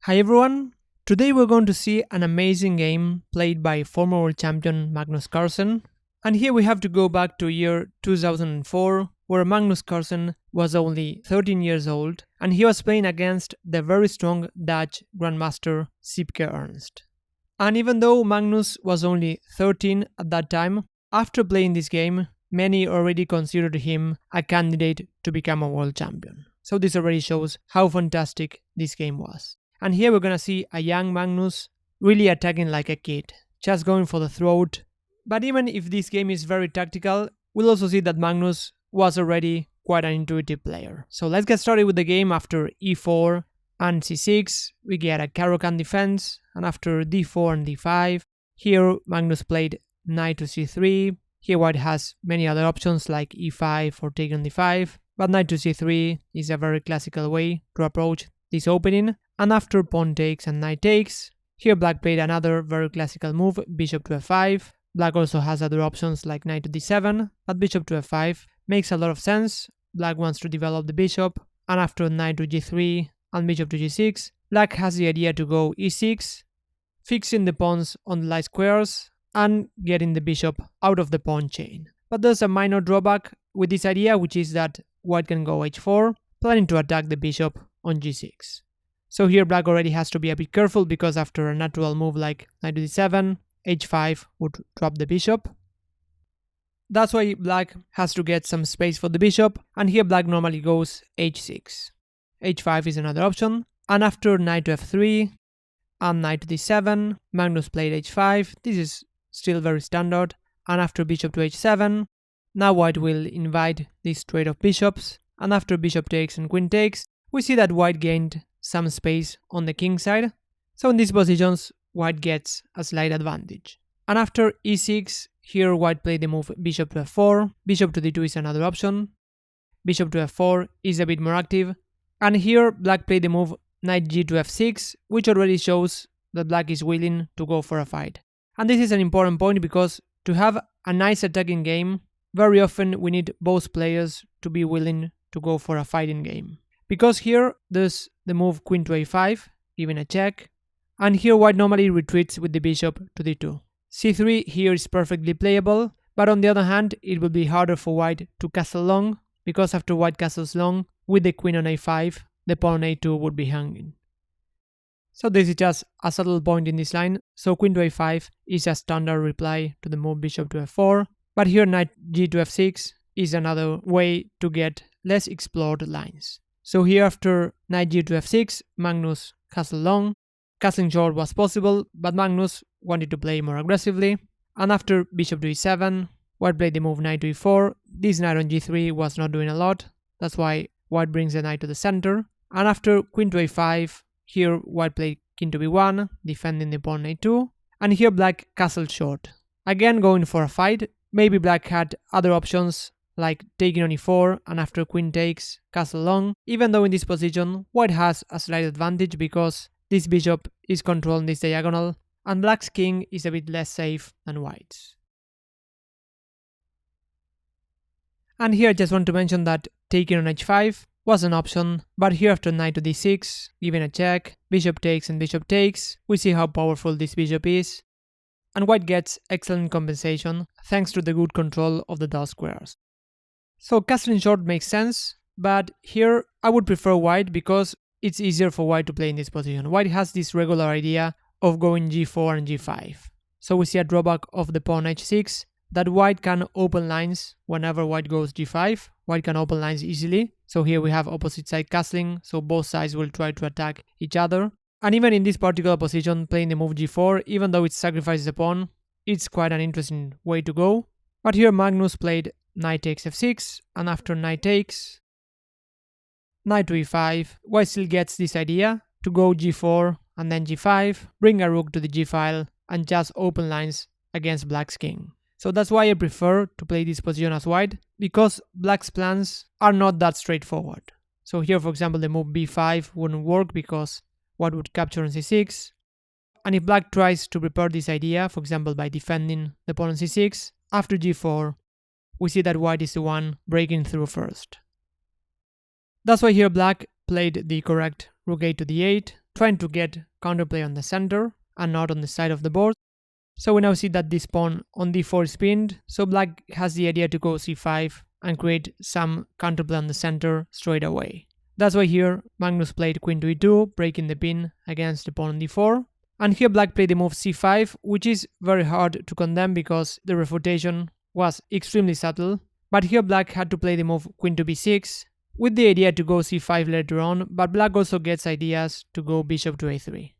Hi everyone! Today we're going to see an amazing game played by former world champion Magnus Carlsen. And here we have to go back to year 2004, where Magnus Carlsen was only 13 years old and he was playing against the very strong Dutch Grandmaster Sipke Ernst. And even though Magnus was only 13 at that time, after playing this game, many already considered him a candidate to become a world champion. So this already shows how fantastic this game was. And here we're gonna see a young Magnus really attacking like a kid, just going for the throat. But even if this game is very tactical, we'll also see that Magnus was already quite an intuitive player. So let's get started with the game. After e4 and c6, we get a Caro-Kann defense, and after d4 and d5, here Magnus played knight to c3. Here white has many other options like e5 or take on d5, but knight to c3 is a very classical way to approach this opening. And after pawn takes and knight takes, here black played another very classical move, bishop to f5. Black also has other options like knight to d7, but bishop to f5 makes a lot of sense. Black wants to develop the bishop, and after knight to g3 and bishop to g6, black has the idea to go e6, fixing the pawns on the light squares and getting the bishop out of the pawn chain. But there's a minor drawback with this idea, which is that white can go h4, planning to attack the bishop on g6. So here black already has to be a bit careful, because after a natural move like knight to d7, h5 would drop the bishop. That's why black has to get some space for the bishop, and here black normally goes h6. h5 is another option, and after knight to f3 and knight to d7, Magnus played h5. This is still very standard, and after bishop to h7, now white will invite this trade of bishops, and after bishop takes and queen takes, we see that white gained some space on the king side. So in these positions, white gets a slight advantage. And after e6, here white played the move bishop to f4, bishop to d2 is another option, bishop to f4 is a bit more active, and here black played the move knight g to f6, which already shows that black is willing to go for a fight. And this is an important point, because to have a nice attacking game, very often we need both players to be willing to go for a fighting game. Because here there's the move queen to a5, giving a check, and here white normally retreats with the bishop to d2. c3 here is perfectly playable, but on the other hand it will be harder for white to castle long, because after white castles long with the queen on a5, the pawn on a2 would be hanging. So this is just a subtle point in this line, so queen to a5 is a standard reply to the move bishop to f4, but here knight g to f6 is another way to get less explored lines. So here after knight g to f6, Magnus castled long. Castling short was possible, but Magnus wanted to play more aggressively. And after bishop to e7, white played the move knight to e4. This knight on g3 was not doing a lot, that's why white brings the knight to the center. And after queen to a5, here white played king to b1, defending the pawn a2. And here black castled short, again going for a fight. Maybe black had other options like taking on e4 and after queen takes, castle long, even though in this position white has a slight advantage because this bishop is controlling this diagonal and black's king is a bit less safe than white's. And here I just want to mention that taking on h5 was an option, but here after knight to d6, giving a check, bishop takes and bishop takes, we see how powerful this bishop is, and white gets excellent compensation thanks to the good control of the dot squares. So castling short makes sense, but here I would prefer white because it's easier for white to play in this position. White has this regular idea of going g4 and g5. So we see a drawback of the pawn h6, that white can open lines whenever white goes g5. White can open lines easily. So here we have opposite side castling, so both sides will try to attack each other. And even in this particular position, playing the move g4, even though it sacrifices a pawn, it's quite an interesting way to go. But here Magnus played knight takes f6, and after knight takes, knight to e5, white still gets this idea to go g4 and then g5, bring a rook to the g file, and just open lines against black's king. So that's why I prefer to play this position as white, because black's plans are not that straightforward. So here, for example, the move b5 wouldn't work because white would capture on c6. And if black tries to prepare this idea, for example by defending the pawn on c6, after g4, we see that white is the one breaking through first. That's why here black played the correct rook a to d8, trying to get counterplay on the center and not on the side of the board. So we now see that this pawn on d4 is pinned, so black has the idea to go c5 and create some counterplay on the center straight away. That's why here Magnus played queen to e2, breaking the pin against the pawn on d4. And here black played the move c5, which is very hard to condemn because the refutation was extremely subtle. But here black had to play the move queen to b6, with the idea to go c5 later on, but black also gets ideas to go bishop to a3.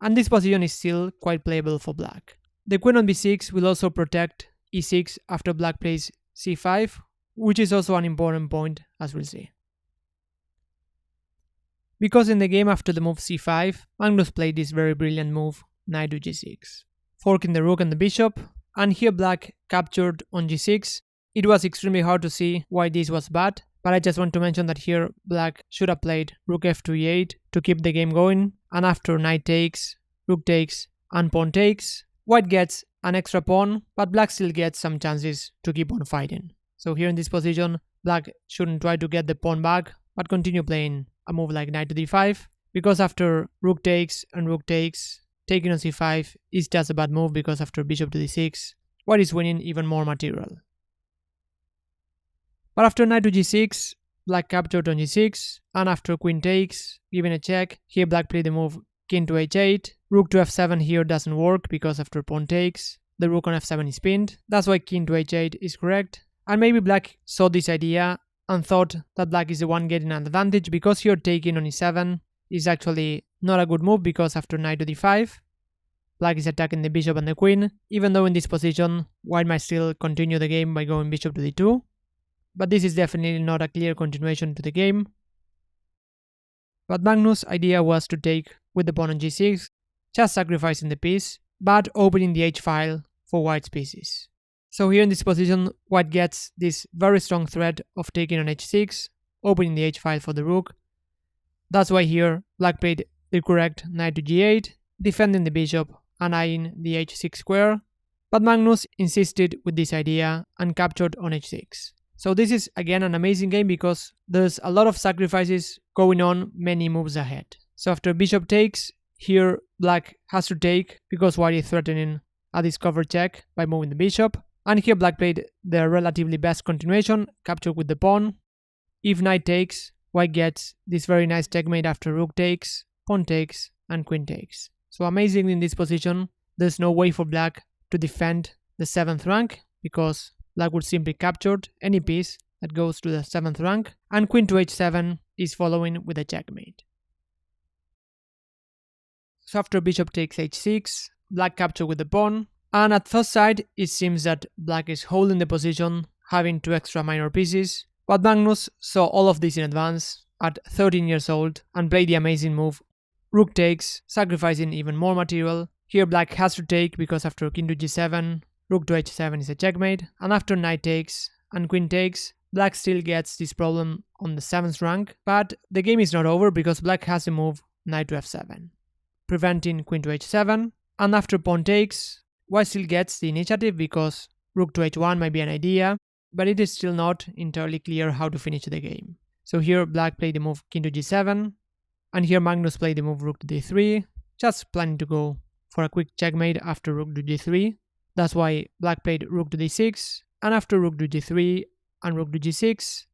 And this position is still quite playable for black. The queen on b6 will also protect e6 after black plays c5, which is also an important point, as we'll see. Because in the game after the move c5, Magnus played this very brilliant move, knight to g6, forking the rook and the bishop, and here black captured on g6. It was extremely hard to see why this was bad, but I just want to mention that here black should have played rook f to e8 to keep the game going, and after knight takes, rook takes, and pawn takes, white gets an extra pawn, but black still gets some chances to keep on fighting. So here in this position, black shouldn't try to get the pawn back, but continue playing a move like knight to d5, because after rook takes and rook takes, taking on c5 is just a bad move because after bishop to d6, white is winning even more material. But after knight to g6, black captured on g6, and after queen takes, giving a check, here black played the move king to h8, rook to f7 here doesn't work because after pawn takes, the rook on f7 is pinned, that's why king to h8 is correct, and maybe black saw this idea and thought that black is the one getting an advantage because here taking on e7 is actually not a good move because after knight to d5, black is attacking the bishop and the queen, even though in this position, white might still continue the game by going bishop to d2, but this is definitely not a clear continuation to the game. But Magnus' idea was to take with the pawn on g6, just sacrificing the piece, but opening the h-file for white's pieces. So here in this position, white gets this very strong threat of taking on h6, opening the h-file for the rook. That's why here black played the correct knight to g8, defending the bishop and eyeing the h6 square, but Magnus insisted with this idea and captured on h6. So this is again an amazing game because there's a lot of sacrifices going on many moves ahead. So after bishop takes, here black has to take because white is threatening a discover check by moving the bishop. And here black played the relatively best continuation, captured with the pawn. If knight takes, white gets this very nice checkmate after rook takes, pawn takes, and queen takes. So amazingly in this position, there's no way for black to defend the 7th rank because black would simply capture any piece that goes to the 7th rank, and queen to h7 is following with a checkmate. So after bishop takes h6, black captured with the pawn, and at first sight it seems that black is holding the position, having 2 extra minor pieces, but Magnus saw all of this in advance at 13 years old and played the amazing move rook takes, sacrificing even more material. Here black has to take because after king to g7, rook to h7 is a checkmate, and after knight takes and queen takes, black still gets this problem on the 7th rank, but the game is not over because black has the move knight to f7, preventing queen to h7, and after pawn takes, white still gets the initiative because rook to h1 might be an idea, but it is still not entirely clear how to finish the game. So here black played the move king to g7, and here Magnus played the move rook to d3, just planning to go for a quick checkmate after rook to g3. That's why black played rook to d6, and after rook to g3 and rook to g6,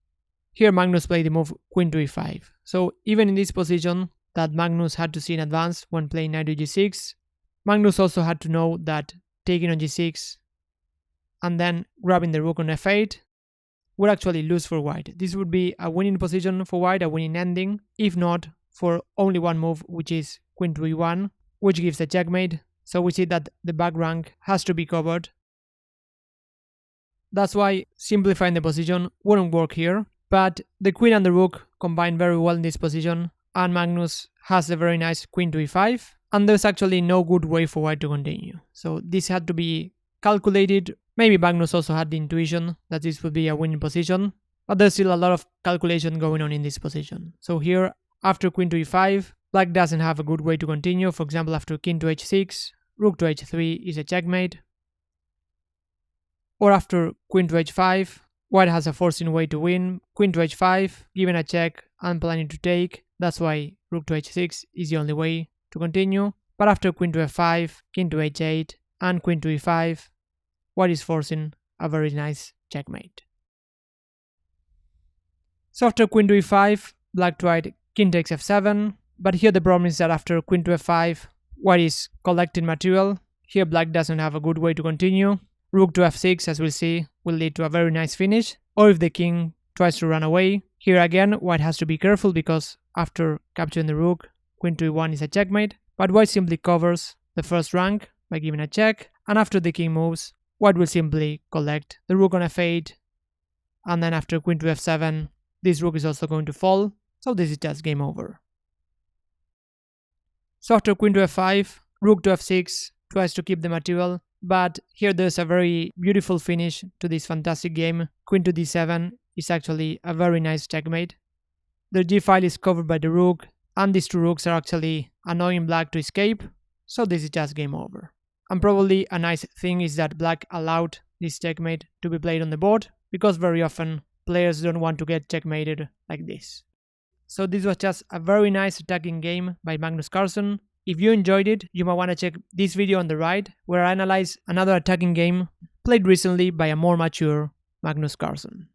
here Magnus played the move queen to e5. So even in this position that Magnus had to see in advance when playing knight to g6, Magnus also had to know that taking on g6 and then grabbing the rook on f8 would actually lose for white. This would be a winning position for white, a winning ending, if not for only one move, which is queen to e1, which gives a checkmate. So we see that the back rank has to be covered. That's why simplifying the position wouldn't work here, but the queen and the rook combine very well in this position, and Magnus has a very nice queen to e5, and there's actually no good way for white to continue. So this had to be calculated. Maybe Magnus also had the intuition that this would be a winning position, but there's still a lot of calculation going on in this position. So here, after queen to e5, black doesn't have a good way to continue. For example, after king to h6, rook to h3 is a checkmate. Or after queen to h5, white has a forcing way to win. Queen to h5, given a check and planning to take. That's why rook to h6 is the only way to continue. But after queen to f5, king to h8, and queen to e5, white is forcing a very nice checkmate. So after queen to e5, black tried king takes f7, but here the problem is that after queen to f5, white is collecting material. Here black doesn't have a good way to continue. Rook to f6, as we'll see, will lead to a very nice finish, or if the king tries to run away. Here again, white has to be careful because after capturing the rook, queen to e1 is a checkmate, but white simply covers the first rank by giving a check, and after the king moves, white will simply collect the rook on f8, and then after queen to f7, this rook is also going to fall, so this is just game over. So after queen to f5, rook to f6 tries to keep the material, but here there's a very beautiful finish to this fantastic game. Queen to d7 is actually a very nice checkmate. The g-file is covered by the rook, and these two rooks are actually annoying black to escape, so this is just game over. And probably a nice thing is that black allowed this checkmate to be played on the board, because very often players don't want to get checkmated like this. So this was just a very nice attacking game by Magnus Carlsen. If you enjoyed it, you might want to check this video on the right, where I analyze another attacking game played recently by a more mature Magnus Carlsen.